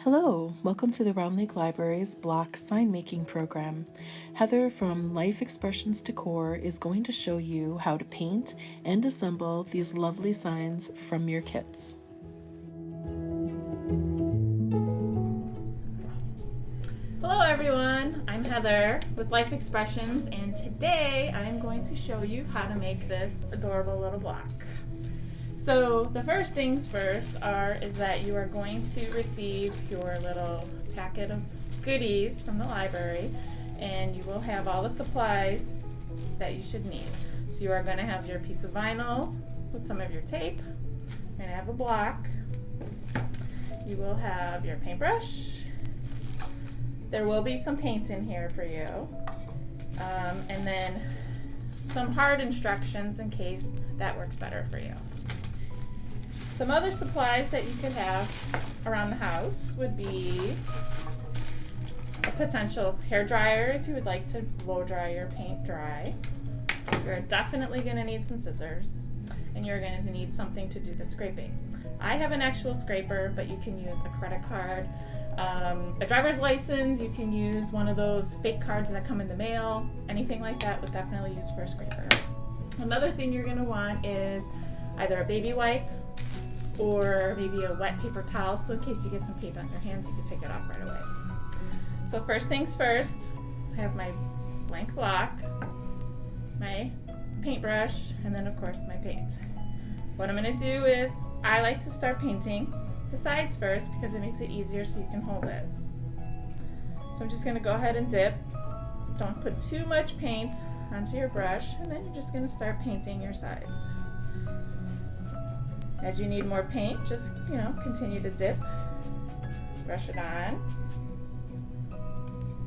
Hello, welcome to the Round Lake Library's block sign making program. Heather from Life Expressions Decor is going to show you how to paint and assemble these lovely signs from your kits. Hello everyone, I'm Heather with Life Expressions, and today I'm going to show you how to make this adorable little block. So the first things first is that you are going to receive your little packet of goodies from the library, and you will have all the supplies that you should need. So you are going to have your piece of vinyl with some of your tape. You're going to have a block. You will have your paintbrush. There will be some paint in here for you, and then some hard instructions in case that works better for you. Some other supplies that you could have around the house would be a potential hair dryer if you would like to blow dry your paint dry. You're definitely going to need some scissors, and you're going to need something to do the scraping. I have an actual scraper, but you can use a credit card, a driver's license. You can use one of those fake cards that come in the mail. Anything like that would definitely use for a scraper. Another thing you're going to want is either a baby wipe or maybe a wet paper towel, so in case you get some paint on your hands, you can take it off right away. So first things first, I have my blank block, my paintbrush, and then of course my paint. What I'm going to do is I like to start painting the sides first because it makes it easier so you can hold it. So I'm just going to go ahead and dip. Don't put too much paint onto your brush, and then you're just going to start painting your sides. As you need more paint, just continue to dip, brush it on,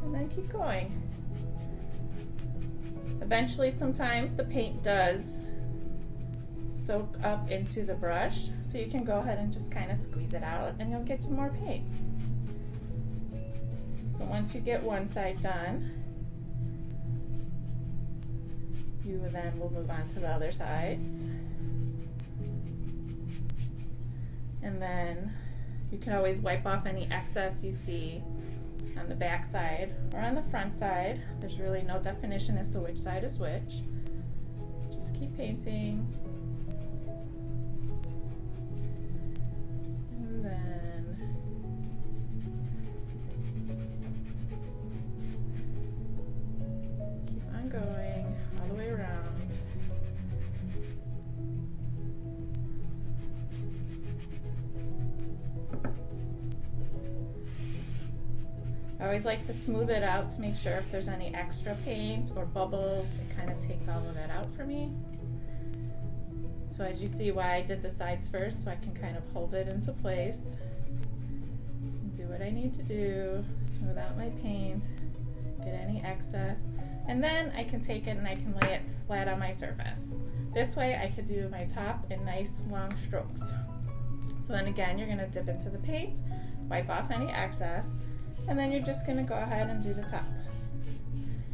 and then keep going. Eventually, sometimes the paint does soak up into the brush, so you can go ahead and just kind of squeeze it out and you'll get some more paint. So once you get one side done, you then will move on to the other sides. And then you can always wipe off any excess you see on the back side or on the front side. There's really no definition as to which side is which. Just keep painting. And then keep on going all the way around. I always like to smooth it out to make sure if there's any extra paint or bubbles, it kind of takes all of that out for me. So as you see why I did the sides first, so I can kind of hold it into place, do what I need to do, smooth out my paint, get any excess, and then I can take it and I can lay it flat on my surface. This way I could do my top in nice long strokes. So then again, you're going to dip into the paint, wipe off any excess, and then you're just going to go ahead and do the top.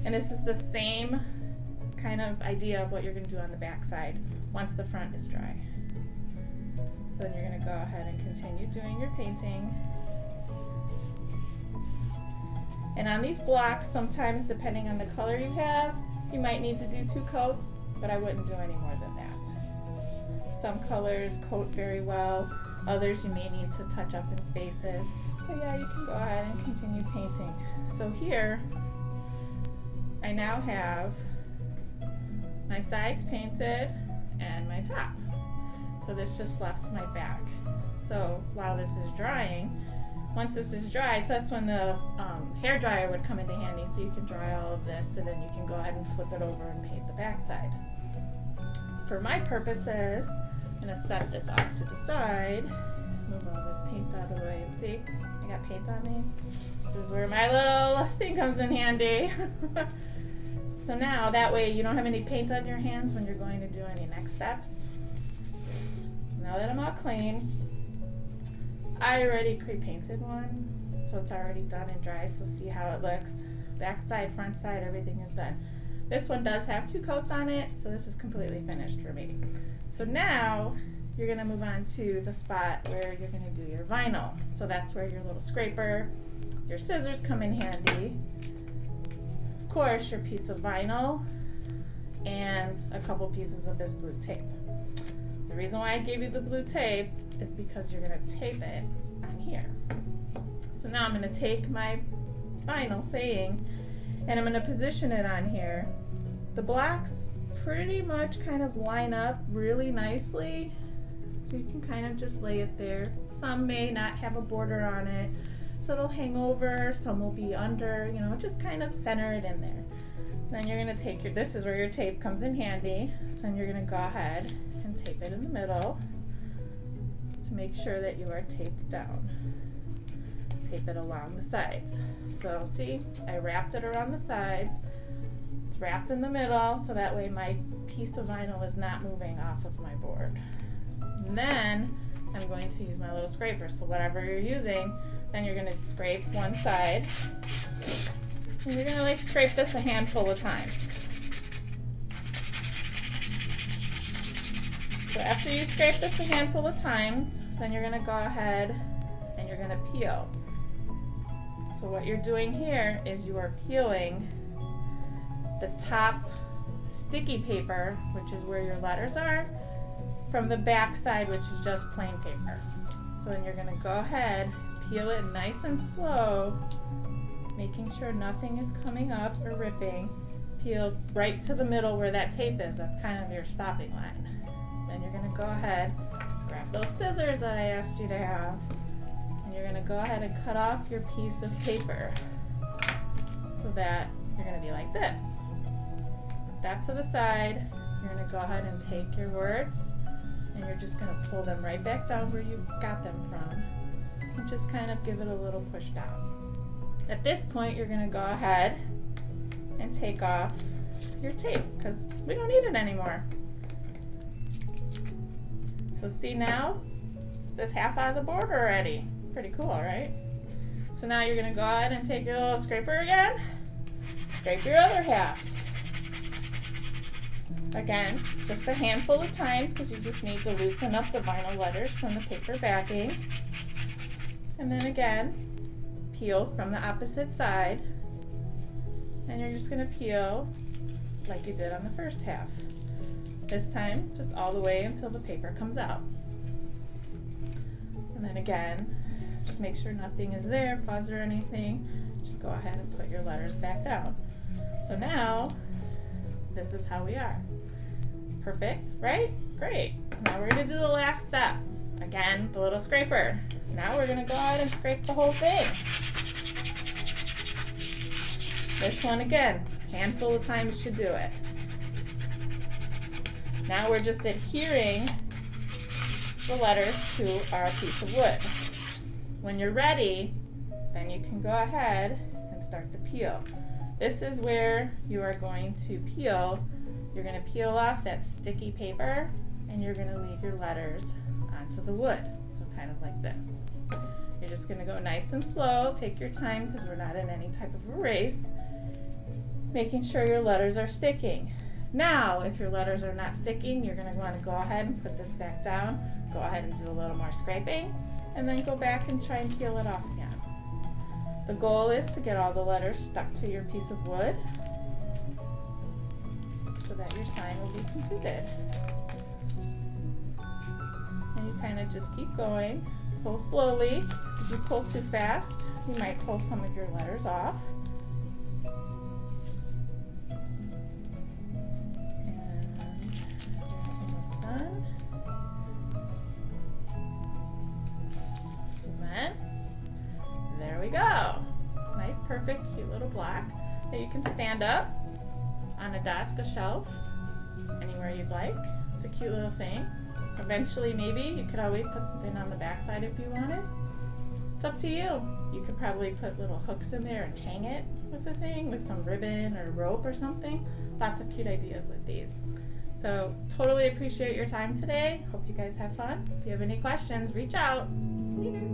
And this is the same kind of idea of what you're going to do on the back side once the front is dry. So then you're going to go ahead and continue doing your painting. And on these blocks, sometimes depending on the color you have, you might need to do 2 coats, but I wouldn't do any more than that. Some colors coat very well, others you may need to touch up in spaces. So yeah, you can go ahead and continue painting. So here, I now have my sides painted and my top. So this just left my back. So while this is drying, once this is dry, so that's when the hair dryer would come into handy, so you can dry all of this, so then you can go ahead and flip it over and paint the back side. For my purposes, I'm going to set this off to the side, move all this paint out of the way, and see, I got paint on me. This is where my little thing comes in handy. So now, that way you don't have any paint on your hands when you're going to do any next steps. So now that I'm all clean, I already pre-painted one, so it's already done and dry, so see how it looks. Back side, front side, everything is done. This one does have 2 coats on it, so this is completely finished for me. So now you're gonna move on to the spot where you're gonna do your vinyl. So that's where your little scraper, your scissors come in handy. Of course, your piece of vinyl and a couple pieces of this blue tape. The reason why I gave you the blue tape is because you're gonna tape it on here. So now I'm gonna take my vinyl saying, and I'm gonna position it on here. The blocks pretty much kind of line up really nicely. So you can kind of just lay it there. Some may not have a border on it, so it'll hang over, some will be under, you know, just kind of center it in there. Then you're gonna take your, this is where your tape comes in handy, so then you're gonna go ahead and tape it in the middle to make sure that you are taped down. Tape it along the sides. So see, I wrapped it around the sides. It's wrapped in the middle, so that way my piece of vinyl is not moving off of my board. And then I'm going to use my little scraper. So whatever you're using, then you're going to scrape one side. And you're going to like scrape this a handful of times. So after you scrape this a handful of times, then you're going to go ahead and you're going to peel. So what you're doing here is you are peeling the top sticky paper, which is where your letters are, from the back side, which is just plain paper. So then you're gonna go ahead, peel it nice and slow, making sure nothing is coming up or ripping. Peel right to the middle where that tape is. That's kind of your stopping line. Then you're gonna go ahead, grab those scissors that I asked you to have, and you're gonna go ahead and cut off your piece of paper so that you're gonna be like this. Put that to the side. You're gonna go ahead and take your words and you're just gonna pull them right back down where you got them from and just kind of give it a little push down. At this point, you're gonna go ahead and take off your tape because we don't need it anymore. So see now, it's this half out of the border already. Pretty cool, right? So now you're gonna go ahead and take your little scraper again, scrape your other half. Again, just a handful of times because you just need to loosen up the vinyl letters from the paper backing. And then again, peel from the opposite side. And you're just gonna peel like you did on the first half. This time, just all the way until the paper comes out. And then again, just make sure nothing is there, fuzz or anything. Just go ahead and put your letters back down. So now, this is how we are. Perfect, right? Great. Now we're gonna do the last step. Again, the little scraper. Now we're gonna go ahead and scrape the whole thing. This one again, handful of times should do it. Now we're just adhering the letters to our piece of wood. When you're ready, then you can go ahead and start to peel. This is where you are going to peel. You're going to peel off that sticky paper and you're going to leave your letters onto the wood. So kind of like this. You're just going to go nice and slow. Take your time because we're not in any type of a race. Making sure your letters are sticking. Now, if your letters are not sticking, you're going to want to go ahead and put this back down. Go ahead and do a little more scraping and then go back and try and peel it off again. The goal is to get all the letters stuck to your piece of wood so that your sign will be completed. And you kind of just keep going. Pull slowly, because if you pull too fast, you might pull some of your letters off. And you're almost done. So then, there we go. Nice, perfect, cute little block that you can stand up on a desk, a shelf, anywhere you'd like. It's a cute little thing. Eventually, maybe you could always put something on the back side if you wanted. It's up to you. You could probably put little hooks in there and hang it with a thing, with some ribbon or rope or something. Lots of cute ideas with these. So, totally appreciate your time today. Hope you guys have fun. If you have any questions, reach out. Later.